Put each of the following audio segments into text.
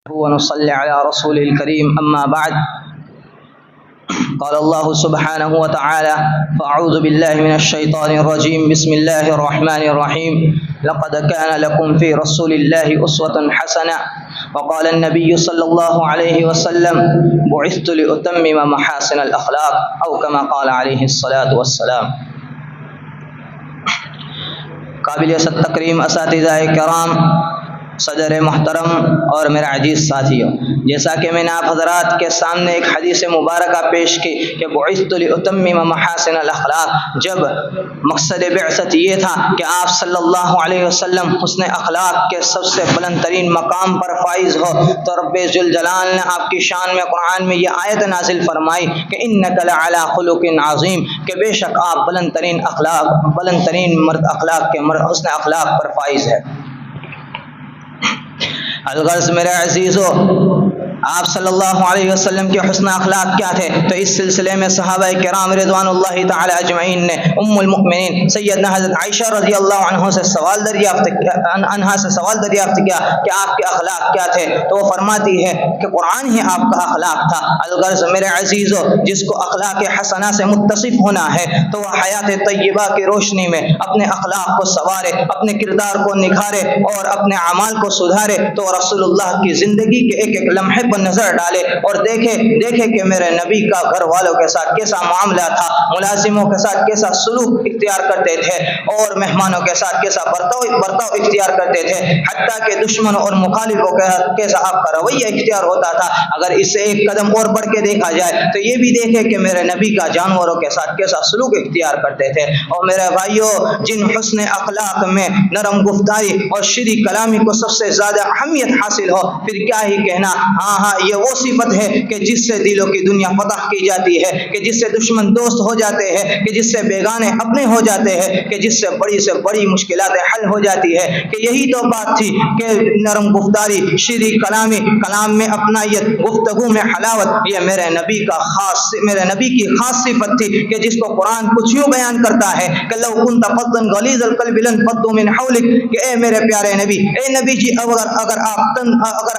ونصلي على رسول الكريم أما بعد قال الله سبحانه وتعالى فأعوذ بالله من الشيطان الرجيم بسم الله الرحمن الرحيم لقد كان لكم في رسول الله أسوة حسنة وقال النبي صلى الله عليه وسلم بعثت لأتمم محاسن الأخلاق أو كما قال عليه الصلاة والسلام. قابل تکریم اساتذہ کرام، صدر محترم اور میرا عزیز ساتھیوں، جیسا کہ میں نے آپ حضرات کے سامنے ایک حدیث مبارکہ پیش کی کہ بعثت لأتمم محاسن الاخلاق، جب مقصد بعثت یہ تھا کہ آپ صلی اللہ علیہ وسلم حسن اخلاق کے سب سے بلند ترین مقام پر فائز ہو، تو رب ذوالجلال نے آپ کی شان میں قرآن میں یہ آیت نازل فرمائی کہ انک لعلی خلق عظیم، کہ بے شک آپ بلند ترین اخلاق کے حسن اخلاق پر فائز ہے. الغرض میرے عزیزو، آپ صلی اللہ علیہ وسلم کے حسن اخلاق کیا تھے؟ تو اس سلسلے میں صحابہ کرام رضوان اللہ تعالی اجمعین نے ام المؤمنین سیدنا حضرت عائشہ رضی اللہ عنہ سے سوال دریافت کیا کہ آپ کے اخلاق کیا تھے؟ تو وہ فرماتی ہے کہ قرآن ہی آپ کا اخلاق تھا. الغرض میرے عزیزو، جس کو اخلاق حسنہ سے متصف ہونا ہے تو وہ حیات طیبہ کی روشنی میں اپنے اخلاق کو سنوارے، اپنے کردار کو نکھارے اور اپنے اعمال کو سدھارے، تو رسول اللہ کی زندگی کے ایک ایک لمحے پر نظر ڈالے اور دیکھے کہ میرے نبی کا گھر والوں کے ساتھ کیسا معاملہ تھا، ملازموں کے ساتھ کیسا سلوک اختیار کرتے تھے اور مہمانوں کے ساتھ کیسا برتاؤ اختیار کرتے تھے، حتیٰ کہ دشمنوں اور مخالفوں کے ساتھ کیسا آپ کا رویہ اختیار ہوتا تھا. اگر اس سے ایک قدم اور بڑھ کے دیکھا جائے تو یہ بھی دیکھے کہ میرے نبی کا جانوروں کے ساتھ کیسا سلوک اختیار کرتے تھے. اور میرے بھائیوں، جن حسن اخلاق میں نرم گفتاری اور شیریں کلامی کو سب سے زیادہ اہمیت حاصل ہو، پھر کیا ہی کہنا. ہاں یہ وہ صفت ہے کہ جس سے دلوں کی دنیا فتح کی جاتی ہے، کہ جس سے دشمن دوست ہو جاتے ہیں، کہ جس سے بیگانے اپنے ہو جاتے ہیں، کہ جس سے بڑی مشکلات حل ہو جاتی ہے. کہ یہی تو بات تھی کہ نرم گفتاری، شیریں کلامی، کلام میں اپنائیت، گفتگو میں حلاوت، یہ میرے نبی کی خاص صفت تھی کہ جس کو قرآن کچھ یوں بیان کرتا ہے کہ لو کنت فظا غلیظ القلب لانفضوا من حولک، کہ اے میرے پیارے نبی، اے نبی جی، اگر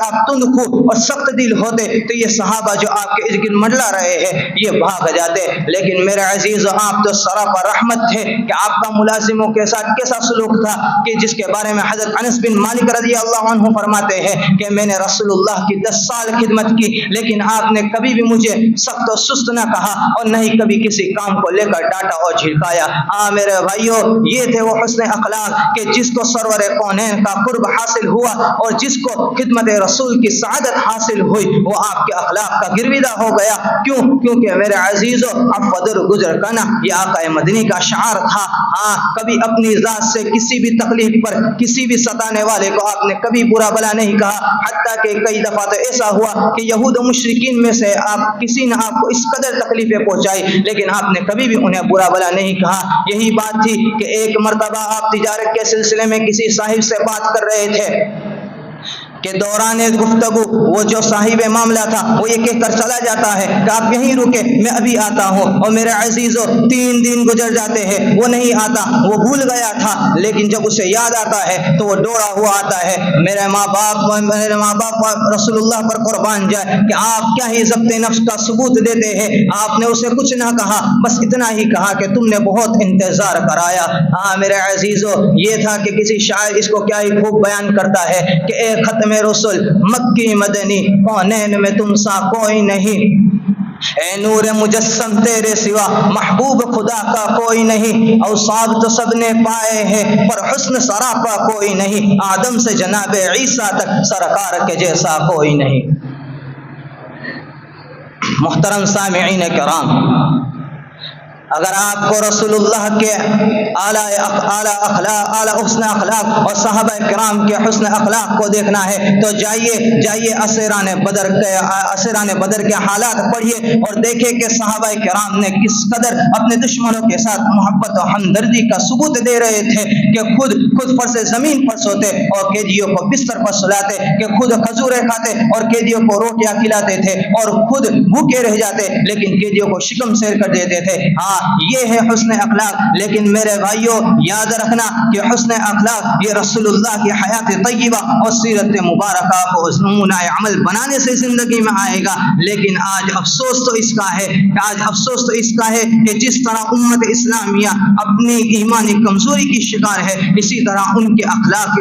آپ تند خو اور سخت دل ہوتے تو یہ صحابہ جو آپ کے ارد گرد منڈلا رہے ہیں یہ بھاگ جاتے. لیکن میرے عزیز، آپ تو سراپا رحمت تھے کہ آپ کا ملازموں کے ساتھ کیسا سلوک تھا، کہ جس کے بارے میں حضرت انس بن مالک رضی اللہ عنہ فرماتے ہیں کہ میں نے رسول اللہ کی 10 سال خدمت کی، لیکن آپ نے کبھی بھی مجھے سخت و سست نہ کہا اور نہ ہی کبھی کسی کام کو لے کر ڈانٹا اور جھڑکایا. میرے بھائیوں، یہ تھے وہ حسن اخلاق کہ جس کو سرور کونین کا قرب حاصل ہوا اور جس کو خدمت رسول کی سعادت حاصل ہوئی، وہ آپ کے اخلاق کا گرویدہ ہو گیا. کیونکہ میرے عزیزو، افدر گزر کنا یہ آقا مدنی کا شعار تھا. کبھی اپنی ذات سے کسی بھی تکلیف پر، کسی بھی ستانے والے کو آپ نے کبھی برا بلا نہیں کہا. حتیٰ کہ کئی دفعہ تو ایسا ہوا کہ یہود و مشرکین میں سے کسی نے آپ کو اس قدر تکلیفیں پہنچائی، لیکن آپ نے کبھی بھی انہیں برا بلا نہیں کہا. یہی بات تھی کہ ایک مرتبہ آپ تجارت کے سلسلے میں کسی صاحب سے بات کر رہے تھے کہ دوران گفتگو وہ جو صاحب معاملہ تھا وہ یہ کہہ کر چلا جاتا ہے کہ آپ یہیں رکے، میں ابھی آتا ہوں. اور میرے عزیزو، 3 دن گزر جاتے ہیں، وہ نہیں آتا. وہ بھول گیا تھا، لیکن جب اسے یاد آتا ہے تو وہ دوڑا ہوا آتا ہے. میرے ماں باپ رسول اللہ پر قربان جائے کہ آپ کیا ہی ضبط نفس کا ثبوت دیتے ہیں. آپ نے اسے کچھ نہ کہا، بس اتنا ہی کہا کہ تم نے بہت انتظار کرایا. میرے عزیزو، یہ تھا کہ کسی شاعر اس کو کیا ہی خوب بیان کرتا ہے کہ اے ختم رسول مکی مدنی، کونین میں تم سا کوئی نہیں، اے نور مجسم تیرے سوا محبوب خدا کا کوئی نہیں. اوصاف تو سب نے پائے ہیں پر حسن سراپا کوئی نہیں، آدم سے جناب عیسیٰ تک سرکار کے جیسا کوئی نہیں. محترم سامعین کرام، اگر آپ کو رسول اللہ کے اعلی حسن اخلاق اور صحابہ کرام کے حسن اخلاق کو دیکھنا ہے تو جائیے اسیران بدر کے حالات پڑھیے اور دیکھیے کہ صحابہ کرام نے کس قدر اپنے دشمنوں کے ساتھ محبت و ہمدردی کا ثبوت دے رہے تھے کہ خود فرش زمین پر سوتے اور قیدیوں کو بستر پر سلاتے، کہ خود کھجوریں کھاتے اور قیدیوں کو روٹیاں کھلاتے تھے اور خود بھوکے رہ جاتے لیکن قیدیوں کو شکم سیر کر دیتے تھے. یہ ہے حسن اخلاق. لیکن میرے بھائیوں یاد رکھنا کہ حسن اخلاق یہ رسول اللہ کی حیات طیبہ اور سیرت مبارکہ کو نمونہ عمل بنانے سے زندگی میں آئے گا. لیکن آج افسوس تو اس کا ہے کہ جس طرح امت اسلامیہ اپنی ایمانی کمزوری کی شکار ہے، اسی طرح ان کے اخلاق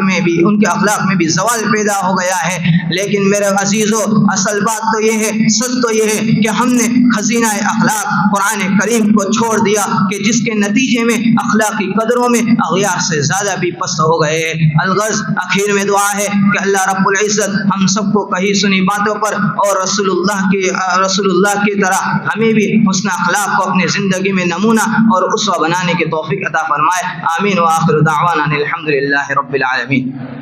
میں بھی زوال پیدا ہو گیا ہے. لیکن میرے عزیزو اصل بات تو یہ ہے، سچ تو یہ ہے کہ ہم نے خزینہ اخلاق قرآن کریم کو چھوڑ دیا کہ جس کے نتیجے میں اخلاقی قدروں میں اغیار سے زیادہ بھی پست ہو گئے. الغرض آخر میں دعا ہے کہ اللہ رب العزت ہم سب کو کہی سنی باتوں پر اور رسول اللہ کی طرح ہمیں بھی حسن اخلاق کو اپنی زندگی میں نمونہ اور اسوہ بنانے کی توفیق عطا فرمائے. آمین. وآخر دعوانا الحمدللہ رب العالمین.